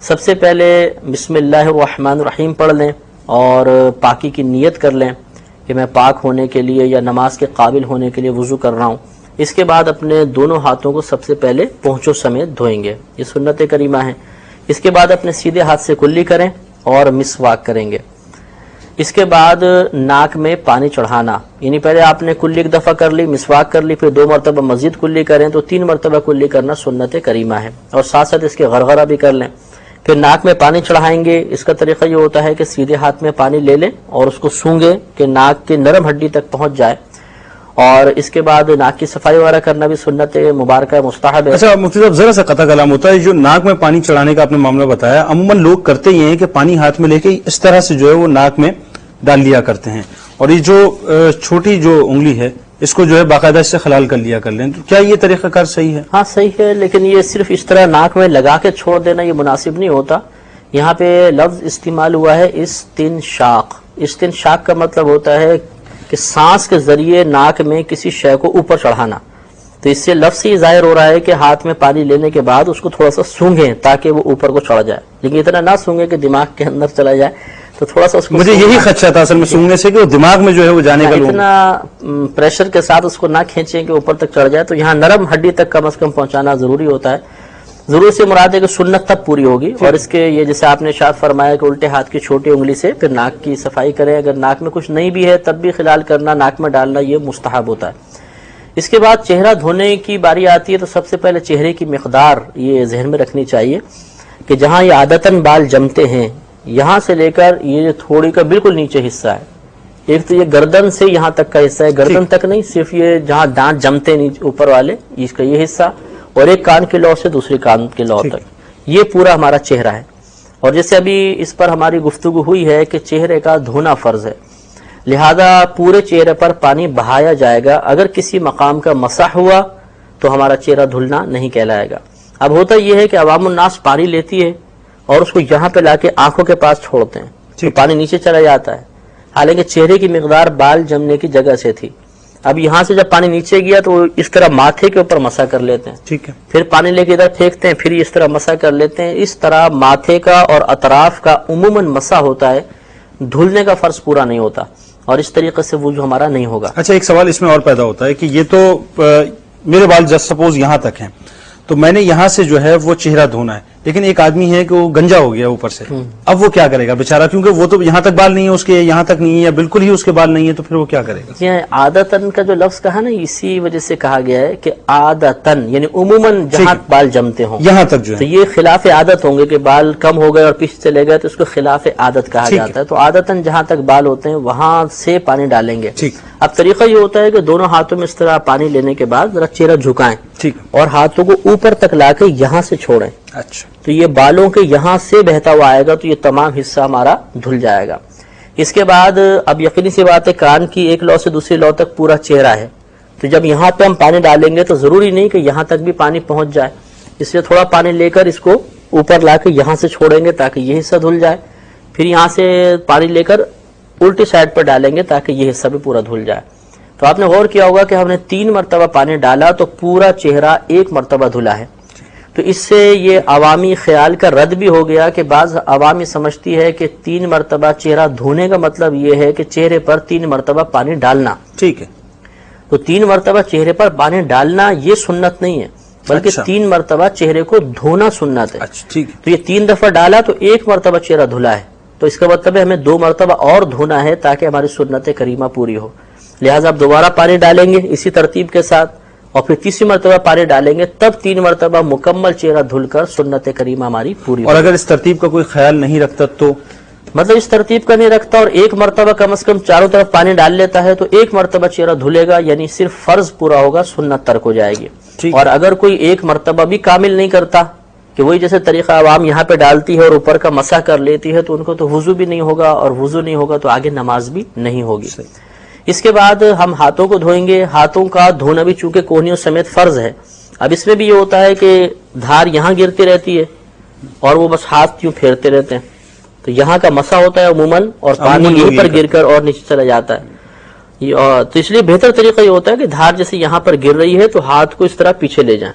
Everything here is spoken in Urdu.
سب سے پہلے بسم اللہ الرحمن الرحیم پڑھ لیں اور پاکی کی نیت کر لیں کہ میں پاک ہونے کے لیے یا نماز کے قابل ہونے کے لیے وضو کر رہا ہوں. اس کے بعد اپنے دونوں ہاتھوں کو سب سے پہلے پونچھوں سمیت دھوئیں گے، یہ سنت کریمہ ہے. اس کے بعد اپنے سیدھے ہاتھ سے کلی کریں اور مسواک کریں گے. اس کے بعد ناک میں پانی چڑھانا، یعنی پہلے آپ نے کلی ایک دفعہ کر لی، مسواک کر لی، پھر 2 مرتبہ مزید کلی کریں تو 3 مرتبہ کلی کرنا سنت کریمہ ہے. اور ساتھ ساتھ اس کے غرغرہ بھی کر لیں. پھر ناک میں پانی چڑھائیں گے. اس کا طریقہ یہ ہوتا ہے کہ سیدھے ہاتھ میں پانی لے لیں اور اس کو سونگیں کہ ناک کی نرم ہڈی تک پہنچ جائے. اور اس کے بعد ناک کی صفائی وغیرہ کرنا بھی سنت مبارکہ مستحب ہے. اچھا مفتی صاحب ذرا سا قطع کلام ہوتا ہے، جو ناک میں پانی چڑھانے کا آپ نے معاملہ بتایا، عموماً لوگ کرتے یہ ہیں کہ پانی ہاتھ میں لے کے اس طرح سے جو ہے وہ ناک میں ڈال لیا کرتے ہیں، اور یہ جو چھوٹی جو انگلی ہے اس کو جو ہے باقاعدہ اس سے خلال کر لیا کر لیں. تو کیا یہ طریقہ کار صحیح ہے؟ ہاں صحیح ہے، لیکن یہ صرف اس طرح ناک میں لگا کے چھوڑ دینا یہ مناسب نہیں ہوتا. یہاں پہ لفظ استعمال ہوا ہے استنشاق. استنشاق کا مطلب ہوتا ہے کہ سانس کے ذریعے ناک میں کسی شے کو اوپر چڑھانا. تو اس سے لفظ یہ ظاہر ہو رہا ہے کہ ہاتھ میں پانی لینے کے بعد اس کو تھوڑا سا سونگیں تاکہ وہ اوپر کو چڑھ جائے، لیکن اتنا نہ سونگیں کہ دماغ کے اندر چلا جائے. تو تھوڑا سا اس کو مجھے یہی خدشہ تھا اصل میں سونگنے سے کہ وہ دماغ میں جو ہے وہ جانے کا اتنا پریشر کے ساتھ اس کو نہ کھینچیں کہ اوپر تک چڑھ جائے. تو یہاں نرم ہڈی تک کم از کم پہنچانا ضروری ہوتا ہے. ضرور سے مراد ہے کہ سنت تب پوری ہوگی. اور اس کے یہ جیسے آپ نے ارشاد فرمایا کہ الٹے ہاتھ کی چھوٹی انگلی سے پھر ناک کی صفائی کریں. اگر ناک میں کچھ نہیں بھی ہے تب بھی خلال کرنا، ناک میں ڈالنا یہ مستحب ہوتا ہے. اس کے بعد چہرہ دھونے کی باری آتی ہے تو سب سے پہلے چہرے کی مقدار یہ ذہن میں رکھنی چاہیے کہ جہاں یہ عادتاً بال جمتے ہیں یہاں سے لے کر یہ جو تھوڑی کا بالکل نیچے حصہ ہے، ایک تو یہ گردن سے یہاں تک کا حصہ ہے، گردن تک نہیں، صرف یہ جہاں دانت جمتے نیچے اوپر والے اس کا یہ حصہ، اور ایک کان کے لو سے دوسری کان کے لو تک، یہ پورا ہمارا چہرہ ہے. اور جیسے ابھی اس پر ہماری گفتگو ہوئی ہے کہ چہرے کا دھونا فرض ہے، لہذا پورے چہرے پر پانی بہایا جائے گا. اگر کسی مقام کا مسح ہوا تو ہمارا چہرہ دھلنا نہیں کہلائے گا. اب ہوتا یہ ہے کہ عوام الناس پانی لیتی ہے اور اس کو یہاں پہ لا کے آنکھوں کے پاس چھوڑتے ہیں تو پانی نیچے چلا جاتا ہے، حالانکہ چہرے کی مقدار بال جمنے کی جگہ سے تھی. اب یہاں سے جب پانی نیچے گیا تو اس طرح ماتھے کے اوپر مسح کر لیتے ہیں، ٹھیک ہے، پھر پانی لے کے ادھر پھینکتے ہیں، پھر اس طرح مسح کر لیتے ہیں. اس طرح ماتھے کا اور اطراف کا عموماً مسح ہوتا ہے، دھلنے کا فرض پورا نہیں ہوتا، اور اس طریقے سے وضو ہمارا نہیں ہوگا. اچھا ایک سوال اس میں اور پیدا ہوتا ہے کہ یہ تو میرے بال جسٹ سپوز یہاں تک ہیں تو میں نے یہاں سے جو ہے وہ چہرہ دھونا ہے، لیکن ایک آدمی ہے کہ وہ گنجا ہو گیا اوپر سے، اب وہ کیا کرے گا بیچارہ، کیونکہ وہ تو یہاں تک بال نہیں ہے اس کے، یہاں تک نہیں ہے یا بالکل ہی اس کے بال نہیں ہے، تو پھر وہ کیا کرے گا؟ یہ عادتاً کا جو لفظ کہا نا اسی وجہ سے کہا گیا ہے کہ عادتاً یعنی عموماً جہاں بال جمتے ہوں یہاں تک جو تو ہے یہ خلاف عادت ہوں گے کہ بال کم ہو گئے اور پیچھے چلے گئے تو اس کو خلاف عادت کہا جاتا ہے. تو عادتاً جہاں تک بال ہوتے ہیں وہاں سے پانی ڈالیں گے. اب طریقہ یہ ہوتا ہے کہ دونوں ہاتھوں میں اس طرح پانی لینے کے بعد ذرا چہرہ جھکائیں اور ہاتھوں کو اوپر تک لا کے یہاں سے چھوڑیں. اچھا تو یہ بالوں کے یہاں سے بہتا ہوا آئے گا تو یہ تمام حصہ ہمارا دھل جائے گا. اس کے بعد اب یقینی سی بات ہے کان کی ایک لو سے دوسری لو تک پورا چہرہ ہے، تو جب یہاں پہ ہم پانی ڈالیں گے تو ضروری نہیں کہ یہاں تک بھی پانی پہنچ جائے، اس لیے تھوڑا پانی لے کر اس کو اوپر لا کے یہاں سے چھوڑیں گے تاکہ یہ حصہ دھل جائے. پھر یہاں سے پانی لے کر الٹی سائڈ پر ڈالیں گے تاکہ یہ حصہ بھی پورا دھل جائے. تو آپ نے غور کیا ہوگا کہ ہم نے 3 مرتبہ پانی ڈالا تو پورا چہرہ 1 مرتبہ دھلا ہے. تو اس سے یہ عوامی خیال کا رد بھی ہو گیا کہ بعض عوامی سمجھتی ہے کہ 3 مرتبہ چہرہ دھونے کا مطلب یہ ہے کہ چہرے پر 3 مرتبہ پانی ڈالنا. ٹھیک ہے، تو 3 مرتبہ چہرے پر پانی ڈالنا یہ سنت نہیں ہے، بلکہ 3 مرتبہ چہرے کو دھونا سنت ہے. ٹھیک ہے، تو یہ 3 دفعہ ڈالا تو 1 مرتبہ چہرہ دھلا ہے، تو اس کا مطلب ہے ہمیں 2 مرتبہ اور دھونا ہے تاکہ ہماری سنت کریمہ پوری ہو. لہٰذا اب دوبارہ پانی ڈالیں گے اسی ترتیب کے ساتھ اور پھر تیسری مرتبہ پانی ڈالیں گے، تب 3 مرتبہ مکمل چہرہ دھل کر سنت کریمہ ہماری پوری. اور اگر اس ترتیب کا کوئی خیال نہیں رکھتا تو مطلب اس ترتیب کا نہیں رکھتا اور 1 مرتبہ کم از کم چاروں طرف پانی ڈال لیتا ہے تو 1 مرتبہ چہرہ دھلے گا، یعنی صرف فرض پورا ہوگا، سنت ترک ہو جائے گی. اور اگر کوئی 1 مرتبہ بھی کامل نہیں کرتا کہ وہی جیسے طریقہ عوام یہاں پہ ڈالتی ہے اور اوپر کا مسح کر لیتی ہے تو ان کو تو وضو بھی نہیں ہوگا، اور وضو نہیں ہوگا تو آگے نماز بھی نہیں ہوگی. اس کے بعد ہم ہاتھوں کو دھوئیں گے. ہاتھوں کا دھونا بھی چونکہ کوہنیوں سمیت فرض ہے. اب اس میں بھی یہ ہوتا ہے کہ دھار یہاں گرتی رہتی ہے اور وہ بس ہاتھ یوں پھیرتے رہتے ہیں تو یہاں کا مسا ہوتا ہے عموماً اور پانی یہیں پر گر کر اور نیچے چلا جاتا ہے. تو اس لیے بہتر طریقہ یہ ہوتا ہے کہ دھار جیسے یہاں پر گر رہی ہے تو ہاتھ کو اس طرح پیچھے لے جائیں